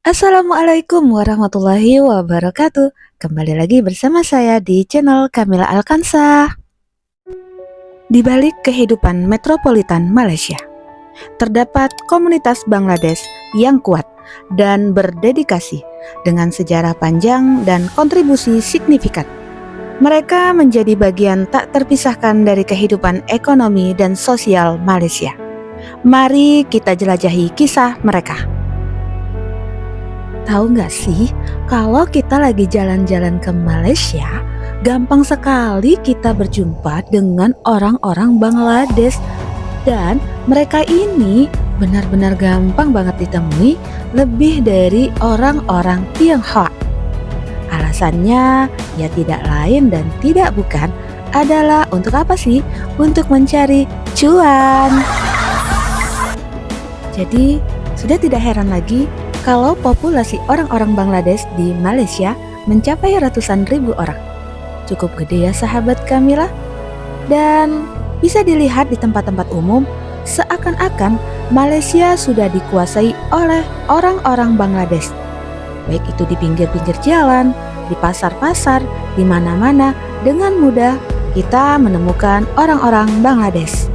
Assalamualaikum warahmatullahi wabarakatuh. Kembali lagi bersama saya di channel Kamila Alkansa. Di balik kehidupan metropolitan Malaysia, terdapat komunitas Bangladesh yang kuat dan berdedikasi dengan sejarah panjang dan kontribusi signifikan. Mereka menjadi bagian tak terpisahkan dari kehidupan ekonomi dan sosial Malaysia. Mari kita jelajahi kisah mereka. Tahu nggak sih, kalau kita lagi jalan-jalan ke Malaysia, gampang sekali kita berjumpa dengan orang-orang Bangladesh. Dan mereka ini benar-benar gampang banget ditemui, lebih dari orang-orang Tionghoa. Alasannya ya tidak lain dan tidak bukan adalah untuk apa sih? Untuk mencari cuan. Jadi sudah tidak heran lagi kalau populasi orang-orang Bangladesh di Malaysia mencapai ratusan ribu orang. Cukup gede ya sahabat Kamila. Dan bisa dilihat di tempat-tempat umum, seakan-akan Malaysia sudah dikuasai oleh orang-orang Bangladesh. Baik itu di pinggir-pinggir jalan, di pasar-pasar, di mana-mana, dengan mudah kita menemukan orang-orang Bangladesh.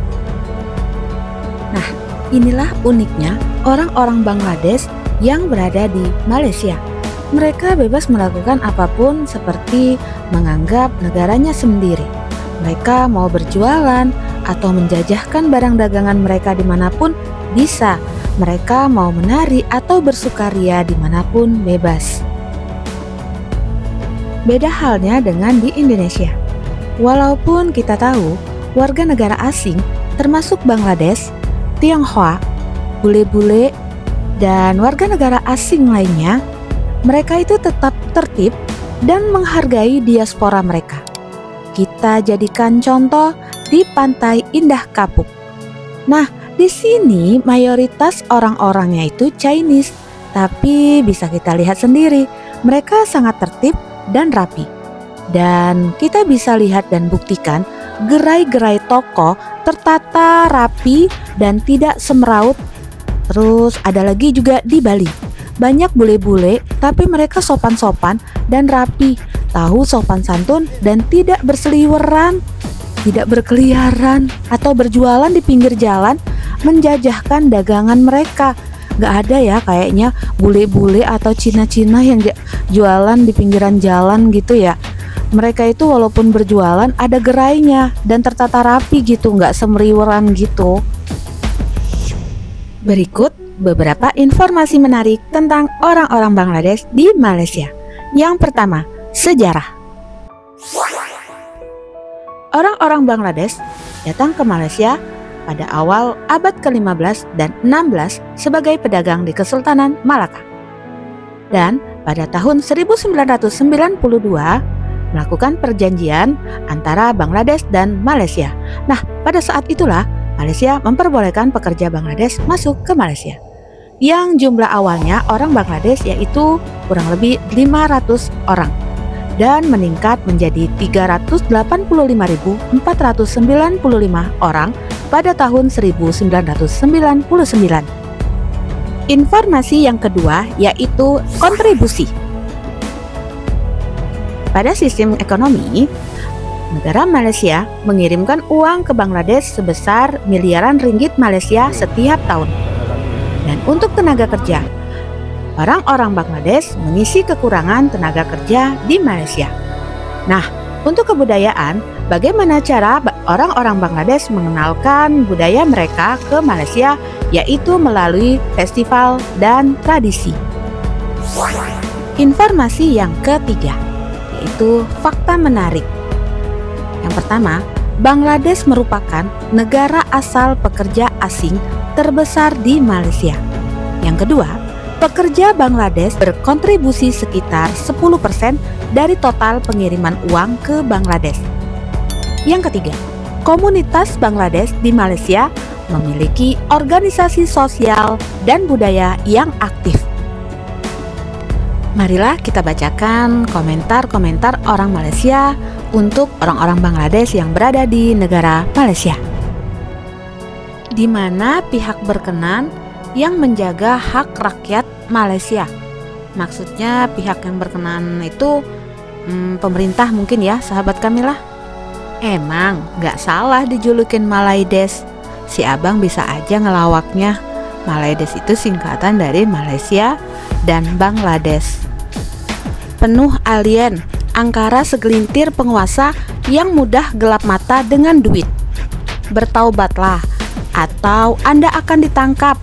Nah, inilah uniknya orang-orang Bangladesh yang berada di Malaysia. Mereka bebas melakukan apapun seperti menganggap negaranya sendiri. Mereka mau berjualan atau menjajahkan barang dagangan mereka dimanapun bisa. Mereka mau menari atau bersukaria dimanapun bebas. Beda halnya dengan di Indonesia. Walaupun kita tahu warga negara asing termasuk Bangladesh, Tionghoa, bule-bule, dan warga negara asing lainnya, mereka itu tetap tertib dan menghargai diaspora mereka. Kita jadikan contoh di Pantai Indah Kapuk. Nah, di sini mayoritas orang-orangnya itu Chinese, tapi bisa kita lihat sendiri, mereka sangat tertib dan rapi. Dan kita bisa lihat dan buktikan gerai-gerai toko tertata rapi dan tidak semeraut. Terus ada lagi juga di Bali. Banyak bule-bule tapi mereka sopan-sopan dan rapi. Tahu sopan santun dan tidak berseliweran, tidak berkeliaran atau berjualan di pinggir jalan menjajahkan dagangan mereka. Gak ada ya kayaknya bule-bule atau Cina-Cina yang jualan di pinggiran jalan gitu ya. Mereka itu walaupun berjualan ada gerainya dan tertata rapi gitu, gak semeriweran gitu. Berikut beberapa informasi menarik tentang orang-orang Bangladesh di Malaysia. Yang pertama, sejarah. Orang-orang Bangladesh datang ke Malaysia pada awal abad ke-15 dan 16 sebagai pedagang di Kesultanan Malaka. Dan pada tahun 1992 melakukan perjanjian antara Bangladesh dan Malaysia. Nah, pada saat itulah Malaysia memperbolehkan pekerja Bangladesh masuk ke Malaysia. Yang jumlah awalnya orang Bangladesh yaitu kurang lebih 500 orang dan meningkat menjadi 385.495 orang pada tahun 1999. Informasi yang kedua yaitu kontribusi. Pada sistem ekonomi, negara Malaysia mengirimkan uang ke Bangladesh sebesar miliaran ringgit Malaysia setiap tahun. Dan untuk tenaga kerja, orang-orang Bangladesh mengisi kekurangan tenaga kerja di Malaysia. Nah, untuk kebudayaan, bagaimana cara orang-orang Bangladesh mengenalkan budaya mereka ke Malaysia, yaitu melalui festival dan tradisi. Informasi yang ketiga, yaitu fakta menarik. Yang pertama, Bangladesh merupakan negara asal pekerja asing terbesar di Malaysia. Yang kedua, pekerja Bangladesh berkontribusi sekitar 10% dari total pengiriman uang ke Bangladesh. Yang ketiga, komunitas Bangladesh di Malaysia memiliki organisasi sosial dan budaya yang aktif. Marilah kita bacakan komentar-komentar orang Malaysia untuk orang-orang Bangladesh yang berada di negara Malaysia. Di mana pihak berkenan yang menjaga hak rakyat Malaysia. Maksudnya pihak yang berkenan itu pemerintah mungkin ya, sahabat Kamila. Emang gak salah dijulukin Malaides. Si abang bisa aja ngelawaknya. Malaides itu singkatan dari Malaysia dan Bangladesh. Penuh alien, angkara segelintir penguasa yang mudah gelap mata dengan duit. Bertaubatlah, atau Anda akan ditangkap.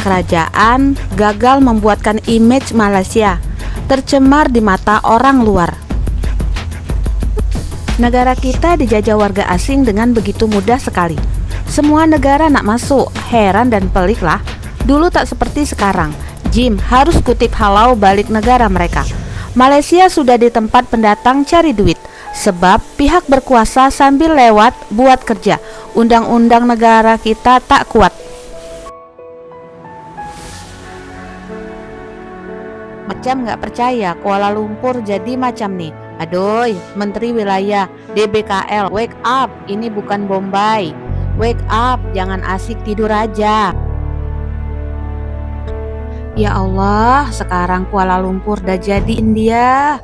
Kerajaan gagal membuatkan image Malaysia tercemar di mata orang luar. Negara kita dijajah warga asing dengan begitu mudah sekali. Semua negara nak masuk, heran dan pelik lah. Dulu tak seperti sekarang. Jim harus kutip halau balik negara mereka. Malaysia sudah di tempat pendatang cari duit, sebab pihak berkuasa sambil lewat buat kerja. Undang-undang negara kita tak kuat. Macam gak percaya Kuala Lumpur jadi macam nih. Aduh, Menteri Wilayah DBKL, wake up, ini bukan Bombay. Wake up, jangan asik tidur aja. Ya Allah, sekarang Kuala Lumpur dah jadi India.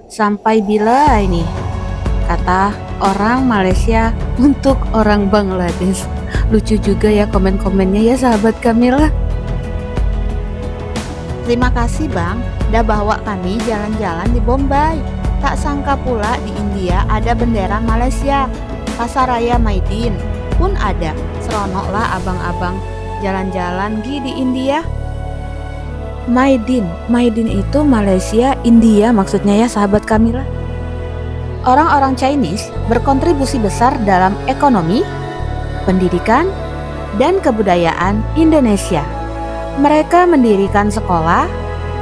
Sampai bila ini? Kata orang Malaysia untuk orang Bangladesh. Lucu juga ya komen-komennya ya sahabat Kamila. Terima kasih Bang, dah bawa kami jalan-jalan di Bombay. Tak sangka pula di India ada bendera Malaysia. Pasar Raya Maidin pun ada. Seronok lah abang-abang jalan-jalan di India. Maidin itu Malaysia, India maksudnya ya sahabat Kamila. Orang-orang Chinese berkontribusi besar dalam ekonomi, pendidikan, dan kebudayaan Indonesia. Mereka mendirikan sekolah,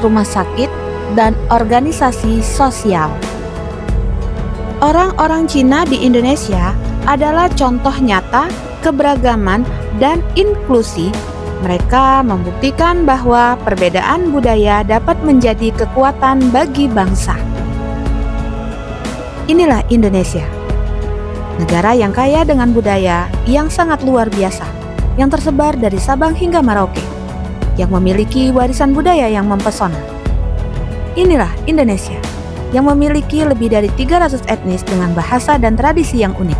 rumah sakit, dan organisasi sosial. Orang-orang Cina di Indonesia adalah contoh nyata keberagaman dan inklusi. Mereka membuktikan bahwa perbedaan budaya dapat menjadi kekuatan bagi bangsa. Inilah Indonesia, negara yang kaya dengan budaya yang sangat luar biasa, yang tersebar dari Sabang hingga Merauke, yang memiliki warisan budaya yang mempesona. Inilah Indonesia, yang memiliki lebih dari 300 etnis dengan bahasa dan tradisi yang unik.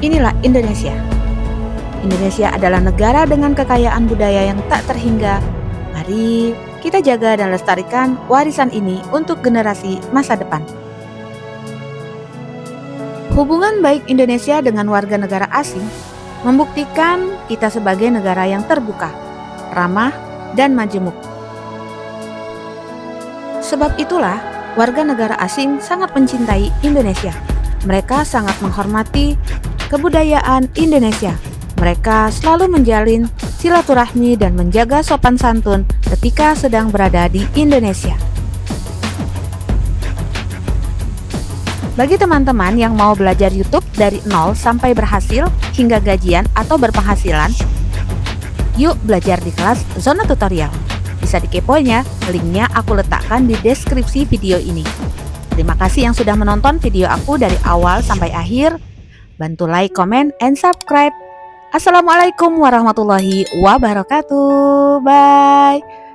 Inilah Indonesia. Indonesia adalah negara dengan kekayaan budaya yang tak terhingga. Mari kita jaga dan lestarikan warisan ini untuk generasi masa depan. Hubungan baik Indonesia dengan warga negara asing membuktikan kita sebagai negara yang terbuka, ramah, dan majemuk. Sebab itulah warga negara asing sangat mencintai Indonesia. Mereka sangat menghormati kebudayaan Indonesia. Mereka selalu menjalin silaturahmi dan menjaga sopan santun ketika sedang berada di Indonesia. Bagi teman-teman yang mau belajar YouTube dari nol sampai berhasil hingga gajian atau berpenghasilan, yuk belajar di kelas Zona Tutorial. Bisa dikeponya, linknya aku letakkan di deskripsi video ini. Terima kasih yang sudah menonton video aku dari awal sampai akhir. Bantu like, comment, and subscribe. Assalamualaikum warahmatullahi wabarakatuh. Bye.